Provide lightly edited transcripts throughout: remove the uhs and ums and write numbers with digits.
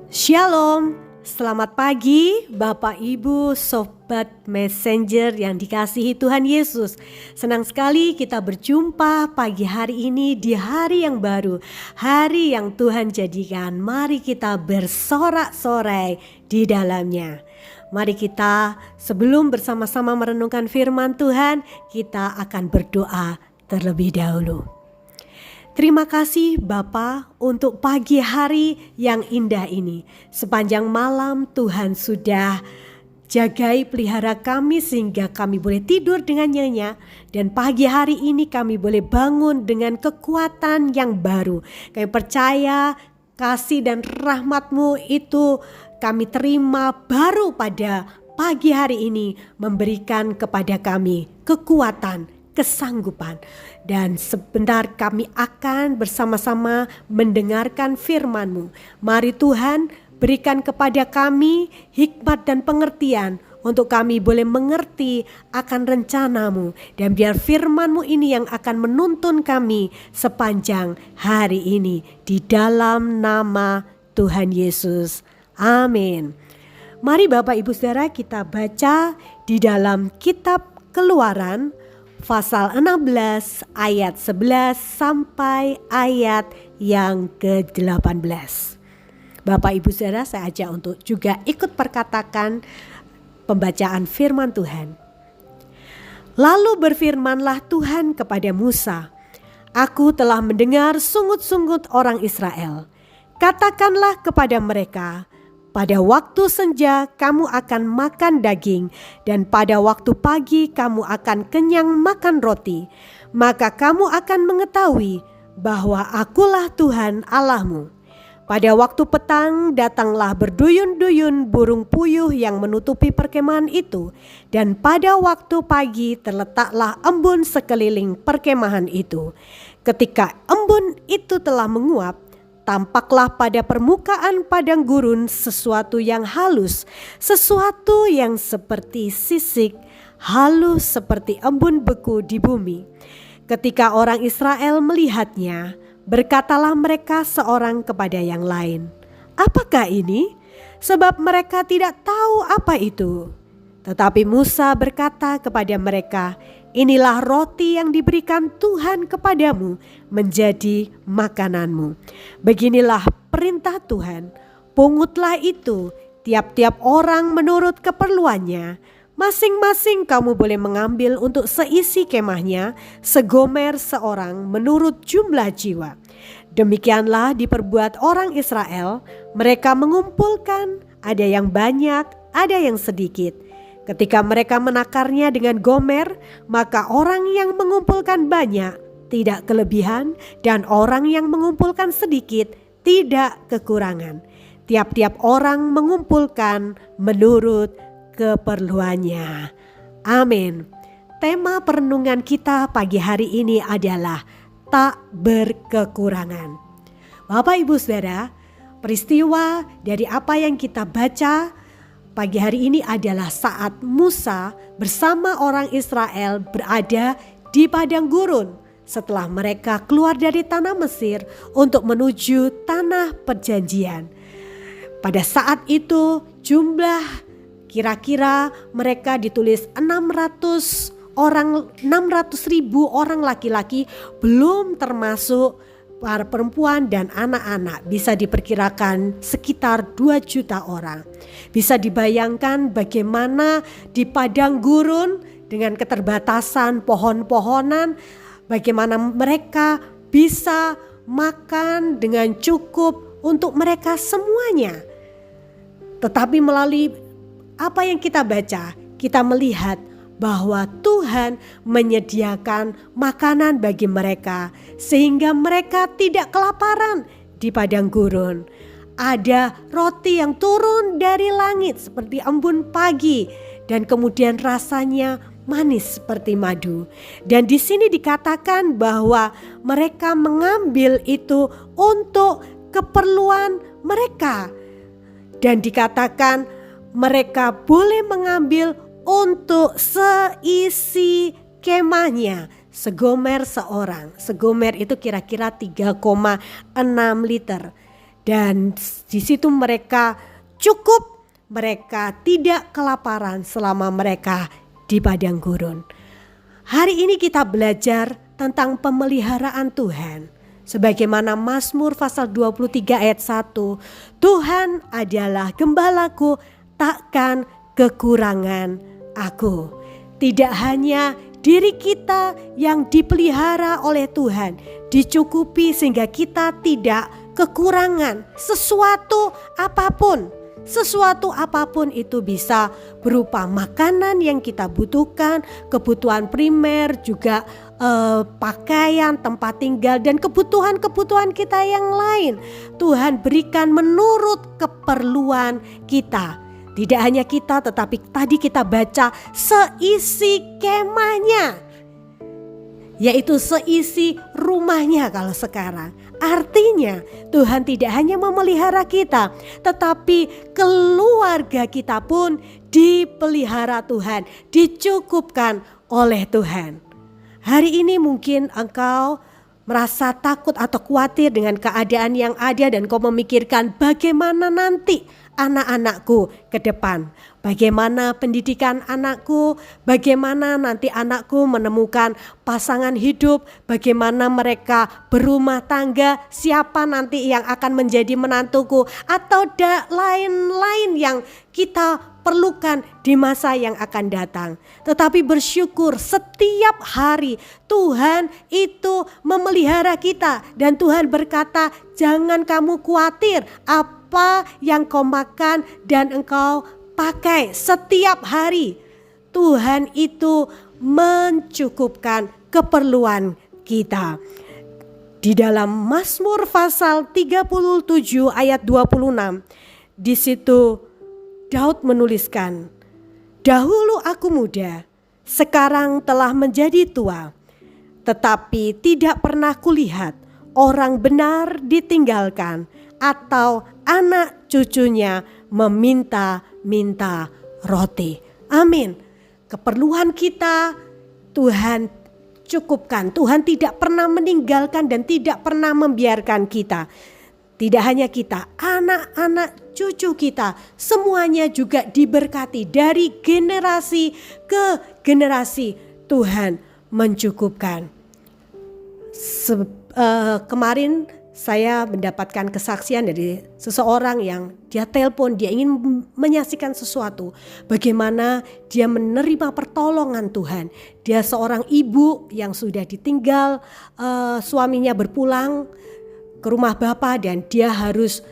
Shalom, selamat pagi Bapak Ibu Sobat Messenger yang dikasihi Tuhan Yesus. Senang sekali kita berjumpa pagi hari ini di hari yang baru, hari yang Tuhan jadikan. Mari kita bersorak-sorai di dalamnya. Mari kita sebelum bersama-sama merenungkan firman Tuhan, kita akan berdoa terlebih dahulu. Terima kasih Bapa untuk pagi hari yang indah ini. Sepanjang malam Tuhan sudah jagai pelihara kami sehingga kami boleh tidur dengan nyenyak. Dan pagi hari ini kami boleh bangun dengan kekuatan yang baru. Kami percaya kasih dan rahmat-Mu itu kami terima baru pada pagi hari ini, memberikan kepada kami kekuatan, kesanggupan. Dan sebentar kami akan bersama-sama mendengarkan firman-Mu. Mari Tuhan berikan kepada kami hikmat dan pengertian untuk kami boleh mengerti akan rencana-Mu. Dan biar firman-Mu ini yang akan menuntun kami sepanjang hari ini. Di dalam nama Tuhan Yesus. Amin. Mari Bapak Ibu Saudara kita baca di dalam kitab Keluaran pasal 16 ayat 11 sampai ayat yang ke-18. Bapak Ibu Saudara, saya ajak untuk juga ikut perkatakan pembacaan firman Tuhan. Lalu berfirmanlah Tuhan kepada Musa, "Aku telah mendengar sungut-sungut orang Israel. Katakanlah kepada mereka, pada waktu senja kamu akan makan daging, dan pada waktu pagi kamu akan kenyang makan roti. Maka kamu akan mengetahui bahwa akulah Tuhan Allahmu. Pada waktu petang datanglah berduyun-duyun burung puyuh yang menutupi perkemahan itu, dan pada waktu pagi terletaklah embun sekeliling perkemahan itu. Ketika embun itu telah menguap, tampaklah pada permukaan padang gurun sesuatu yang halus, sesuatu yang seperti sisik, halus seperti embun beku di bumi. Ketika orang Israel melihatnya, berkatalah mereka seorang kepada yang lain, "Apakah ini?" Sebab mereka tidak tahu apa itu. Tetapi Musa berkata kepada mereka, "Inilah roti yang diberikan Tuhan kepadamu menjadi makananmu. Beginilah perintah Tuhan, pungutlah itu tiap-tiap orang menurut keperluannya. Masing-masing kamu boleh mengambil untuk seisi kemahnya segomer seorang menurut jumlah jiwa." Demikianlah diperbuat orang Israel. Mereka mengumpulkan, ada yang banyak, ada yang sedikit. Ketika mereka menakarnya dengan gomer, maka orang yang mengumpulkan banyak tidak kelebihan, dan orang yang mengumpulkan sedikit tidak kekurangan. Tiap-tiap orang mengumpulkan menurut keperluannya. Amin. Tema perenungan kita pagi hari ini adalah tak berkekurangan. Bapak Ibu Saudara, peristiwa dari apa yang kita baca pagi hari ini adalah saat Musa bersama orang Israel berada di padang gurun setelah mereka keluar dari tanah Mesir untuk menuju tanah perjanjian. Pada saat itu jumlah kira-kira mereka ditulis 600.000 orang laki-laki, belum termasuk para perempuan dan anak-anak. Bisa diperkirakan sekitar 2 juta orang. Bisa dibayangkan bagaimana di padang gurun dengan keterbatasan pohon-pohonan, bagaimana mereka bisa makan dengan cukup untuk mereka semuanya. Tetapi melalui apa yang kita baca, kita melihat bahwa Tuhan menyediakan makanan bagi mereka sehingga mereka tidak kelaparan di padang gurun. Ada roti yang turun dari langit seperti embun pagi dan kemudian rasanya manis seperti madu. Dan di sini dikatakan bahwa mereka mengambil itu untuk keperluan mereka. Dan dikatakan mereka boleh mengambil untuk seisi kemahnya segomer seorang. Segomer itu kira-kira 3,6 liter. Dan di situ mereka cukup, mereka tidak kelaparan selama mereka di padang gurun. Hari ini kita belajar tentang pemeliharaan Tuhan. Sebagaimana Mazmur pasal 23 ayat 1, Tuhan adalah gembalaku, takkan kekurangan aku. Tidak hanya diri kita yang dipelihara oleh Tuhan, dicukupi sehingga kita tidak kekurangan sesuatu apapun. Sesuatu apapun itu bisa berupa makanan yang kita butuhkan, kebutuhan primer, juga pakaian, tempat tinggal, dan kebutuhan-kebutuhan kita yang lain. Tuhan berikan menurut keperluan kita. Tidak hanya kita, tetapi tadi kita baca seisi kemahnya, yaitu seisi rumahnya kalau sekarang. Artinya Tuhan tidak hanya memelihara kita, tetapi keluarga kita pun dipelihara Tuhan, dicukupkan oleh Tuhan. Hari ini mungkin engkau merasa takut atau khawatir dengan keadaan yang ada dan kau memikirkan bagaimana nanti anak-anakku ke depan. Bagaimana pendidikan anakku, bagaimana nanti anakku menemukan pasangan hidup, bagaimana mereka berumah tangga, siapa nanti yang akan menjadi menantuku, atau lain-lain yang kita perlukan di masa yang akan datang. Tetapi bersyukur setiap hari Tuhan itu memelihara kita, dan Tuhan berkata, jangan kamu khawatir apa yang kau makan dan engkau pakai setiap hari. Tuhan itu mencukupkan keperluan kita. Di dalam Mazmur pasal 37 ayat 26, di situ Daud menuliskan, dahulu aku muda, sekarang telah menjadi tua, tetapi tidak pernah kulihat orang benar ditinggalkan atau anak cucunya meminta-minta roti. Amin. Keperluan kita Tuhan cukupkan. Tuhan tidak pernah meninggalkan dan tidak pernah membiarkan kita. Tidak hanya kita, anak-anak cucu kita semuanya juga diberkati dari generasi ke generasi. Tuhan mencukupkan. Kemarin saya mendapatkan kesaksian dari seseorang yang dia telepon, dia ingin menyaksikan sesuatu. Bagaimana dia menerima pertolongan Tuhan. Dia seorang ibu yang sudah ditinggal suaminya berpulang ke rumah bapa, dan dia harus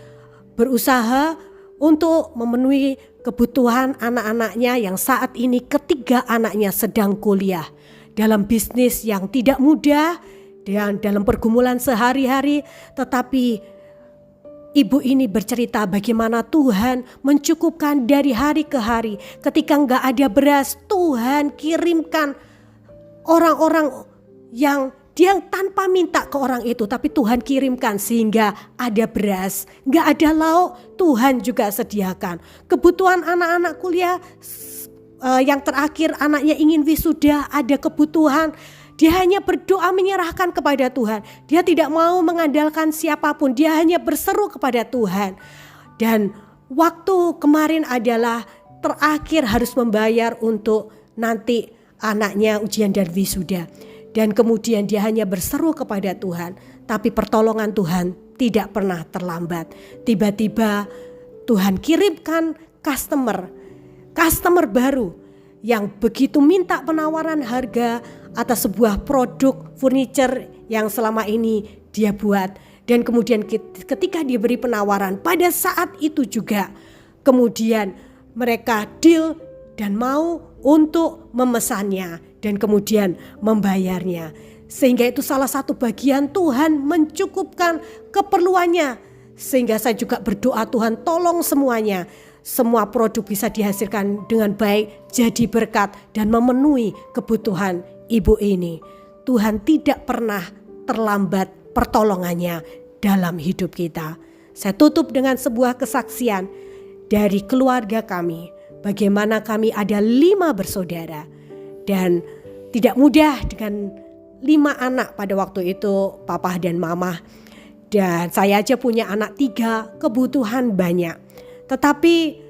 berusaha untuk memenuhi kebutuhan anak-anaknya yang saat ini ketiga anaknya sedang kuliah. Dalam bisnis yang tidak mudah, dan dalam pergumulan sehari-hari, tetapi ibu ini bercerita bagaimana Tuhan mencukupkan dari hari ke hari. Ketika enggak ada beras, Tuhan kirimkan orang-orang yang dia tanpa minta ke orang itu, tapi Tuhan kirimkan sehingga ada beras. Enggak ada lauk, Tuhan juga sediakan. Kebutuhan anak-anak kuliah, yang terakhir anaknya ingin wisuda, ada kebutuhan. Dia hanya berdoa menyerahkan kepada Tuhan. Dia tidak mau mengandalkan siapapun. Dia hanya berseru kepada Tuhan. Dan waktu kemarin adalah terakhir harus membayar untuk nanti anaknya ujian dan wisuda. Dan kemudian dia hanya berseru kepada Tuhan. Tapi pertolongan Tuhan tidak pernah terlambat. Tiba-tiba Tuhan kirimkan customer baru yang begitu minta penawaran harga atas sebuah produk furniture yang selama ini dia buat. Dan kemudian ketika diberi penawaran, pada saat itu juga kemudian mereka deal dan mau untuk memesannya dan kemudian membayarnya. Sehingga itu salah satu bagian Tuhan mencukupkan keperluannya. Sehingga saya juga berdoa, Tuhan tolong semuanya. Semua produk bisa dihasilkan dengan baik, jadi berkat dan memenuhi kebutuhan ibu ini. Tuhan tidak pernah terlambat pertolongannya dalam hidup kita. Saya tutup dengan sebuah kesaksian dari keluarga kami. Bagaimana kami ada 5 bersaudara. Dan tidak mudah dengan 5 anak pada waktu itu, papa dan mama. Dan saya aja punya anak 3, kebutuhan banyak. Tetapi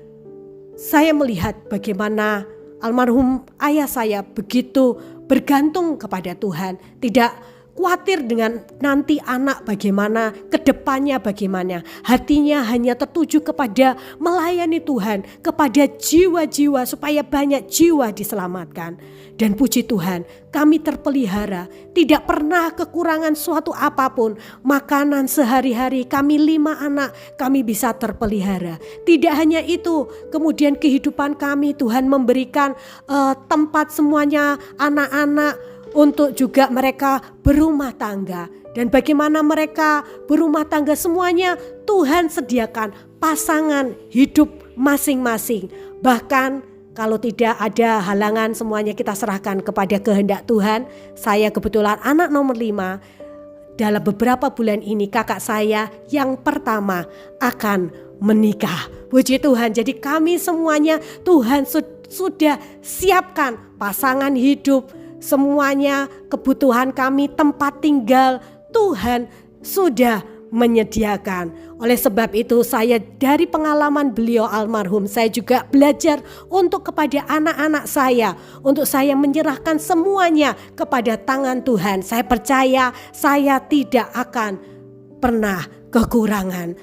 saya melihat bagaimana almarhum ayah saya begitu bergantung kepada Tuhan. Tidak khawatir dengan nanti anak bagaimana, kedepannya bagaimana. Hatinya hanya tertuju kepada melayani Tuhan, kepada jiwa-jiwa supaya banyak jiwa diselamatkan. Dan puji Tuhan, kami terpelihara, tidak pernah kekurangan suatu apapun. Makanan sehari-hari kami 5 anak, kami bisa terpelihara. Tidak hanya itu, kemudian kehidupan kami Tuhan memberikan tempat semuanya anak-anak untuk juga mereka berumah tangga. Dan bagaimana mereka berumah tangga semuanya Tuhan sediakan pasangan hidup masing-masing. Bahkan kalau tidak ada halangan semuanya kita serahkan kepada kehendak Tuhan. Saya kebetulan anak nomor 5. Dalam beberapa bulan ini kakak saya yang pertama akan menikah. Puji Tuhan, jadi kami semuanya Tuhan sudah siapkan pasangan hidup. Semuanya kebutuhan kami, tempat tinggal Tuhan sudah menyediakan. Oleh sebab itu saya dari pengalaman beliau almarhum, saya juga belajar untuk kepada anak-anak saya, untuk saya menyerahkan semuanya kepada tangan Tuhan. Saya percaya saya tidak akan pernah kekurangan.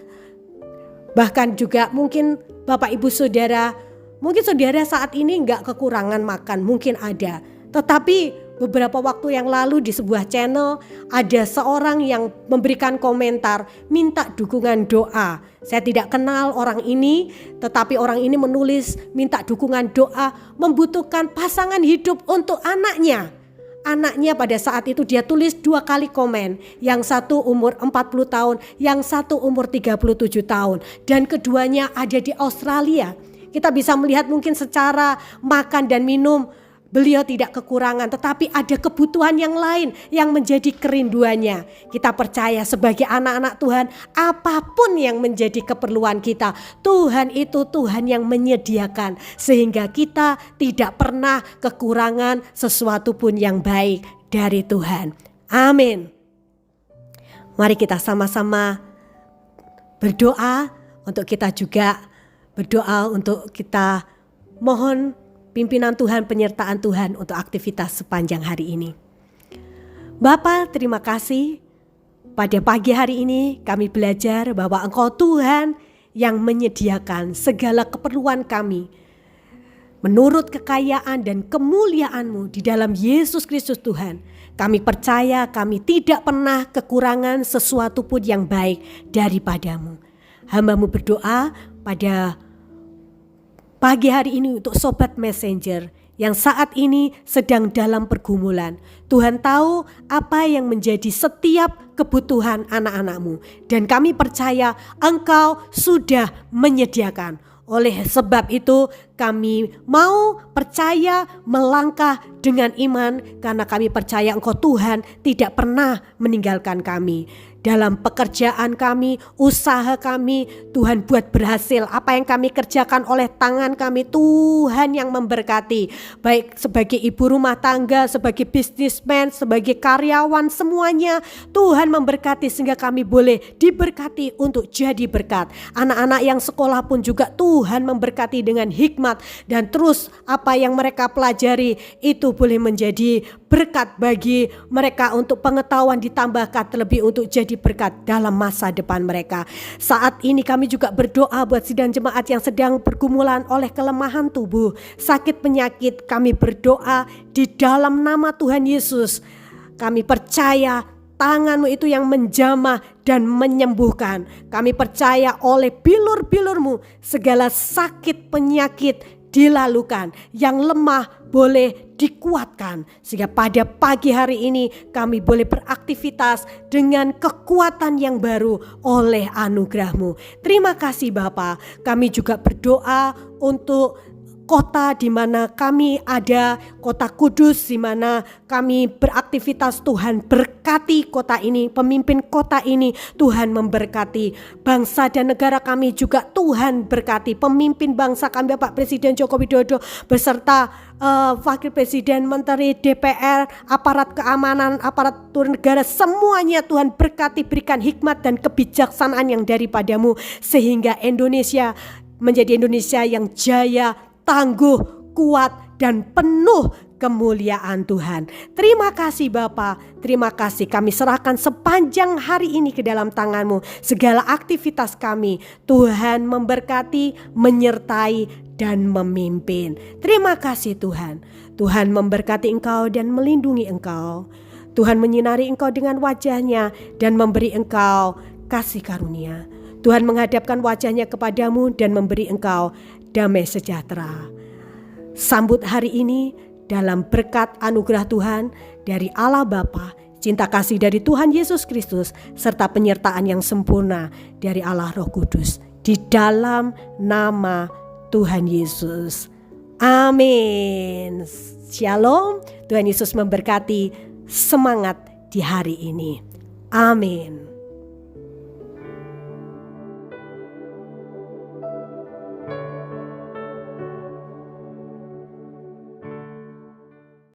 Bahkan juga mungkin Bapak Ibu Saudara, mungkin saudara saat ini enggak kekurangan makan, mungkin ada. Tetapi beberapa waktu yang lalu di sebuah channel ada seorang yang memberikan komentar minta dukungan doa. Saya tidak kenal orang ini, tetapi orang ini menulis minta dukungan doa, membutuhkan pasangan hidup untuk anaknya. Anaknya pada saat itu dia tulis 2 kali komen. Yang satu umur 40 tahun, yang satu umur 37 tahun. Dan keduanya ada di Australia. Kita bisa melihat mungkin secara makan dan minum beliau tidak kekurangan, tetapi ada kebutuhan yang lain yang menjadi kerinduannya. Kita percaya sebagai anak-anak Tuhan, apapun yang menjadi keperluan kita, Tuhan itu Tuhan yang menyediakan. Sehingga kita tidak pernah kekurangan sesuatu pun yang baik dari Tuhan. Amin. Mari kita sama-sama berdoa untuk kita juga. Berdoa untuk kita mohon pimpinan Tuhan, penyertaan Tuhan untuk aktivitas sepanjang hari ini. Bapa, terima kasih. Pada pagi hari ini kami belajar bahwa Engkau Tuhan yang menyediakan segala keperluan kami. Menurut kekayaan dan kemuliaan-Mu di dalam Yesus Kristus Tuhan, kami percaya kami tidak pernah kekurangan sesuatu pun yang baik daripada-Mu. Hamba-Mu berdoa pada pagi hari ini untuk Sobat Messenger yang saat ini sedang dalam pergumulan. Tuhan tahu apa yang menjadi setiap kebutuhan anak-anak-Mu. Dan kami percaya Engkau sudah menyediakan. Oleh sebab itu kami mau percaya melangkah dengan iman. Karena kami percaya Engkau Tuhan tidak pernah meninggalkan kami. Dalam pekerjaan kami, usaha kami, Tuhan buat berhasil. Apa yang kami kerjakan oleh tangan kami, Tuhan yang memberkati. Baik sebagai ibu rumah tangga, sebagai bisnismen, sebagai karyawan, semuanya Tuhan memberkati sehingga kami boleh diberkati untuk jadi berkat. Anak-anak yang sekolah pun juga Tuhan memberkati dengan hikmat. Dan terus apa yang mereka pelajari itu boleh menjadi berkat bagi mereka untuk pengetahuan ditambahkan, terlebih untuk jadi berkat dalam masa depan mereka. Saat ini kami juga berdoa buat sidang jemaat yang sedang bergumulan oleh kelemahan tubuh, sakit penyakit. Kami berdoa di dalam nama Tuhan Yesus. Kami percaya tangan-Mu itu yang menjamah dan menyembuhkan. Kami percaya oleh bilur-bilur-Mu segala sakit penyakit dilalukan, yang lemah boleh dikuatkan, sehingga pada pagi hari ini kami boleh beraktivitas dengan kekuatan yang baru oleh anugerah-Mu. Terima kasih Bapa. Kami juga berdoa untuk kota di mana kami ada, kota Kudus di mana kami beraktivitas. Tuhan berkati kota ini, pemimpin kota ini Tuhan memberkati. Bangsa dan negara kami juga Tuhan berkati. Pemimpin bangsa kami Bapak Presiden Joko Widodo beserta Wakil Presiden, Menteri, DPR, aparat keamanan, aparatur negara, semuanya Tuhan berkati, berikan hikmat dan kebijaksanaan yang daripadamu, sehingga Indonesia menjadi Indonesia yang jaya, tangguh, kuat, dan penuh kemuliaan Tuhan. Terima kasih Bapa, terima kasih, kami serahkan sepanjang hari ini ke dalam tangan-Mu. Segala aktivitas kami, Tuhan memberkati, menyertai, dan memimpin. Terima kasih Tuhan. Tuhan memberkati Engkau dan melindungi Engkau. Tuhan menyinari Engkau dengan wajah-Nya dan memberi Engkau kasih karunia. Tuhan menghadapkan wajah-Nya kepadamu dan memberi Engkau damai sejahtera. Sambut hari ini dalam berkat anugerah Tuhan dari Allah Bapa, cinta kasih dari Tuhan Yesus Kristus, serta penyertaan yang sempurna dari Allah Roh Kudus. Di dalam nama Tuhan Yesus. Amin. Shalom. Tuhan Yesus memberkati. Semangat di hari ini. Amin.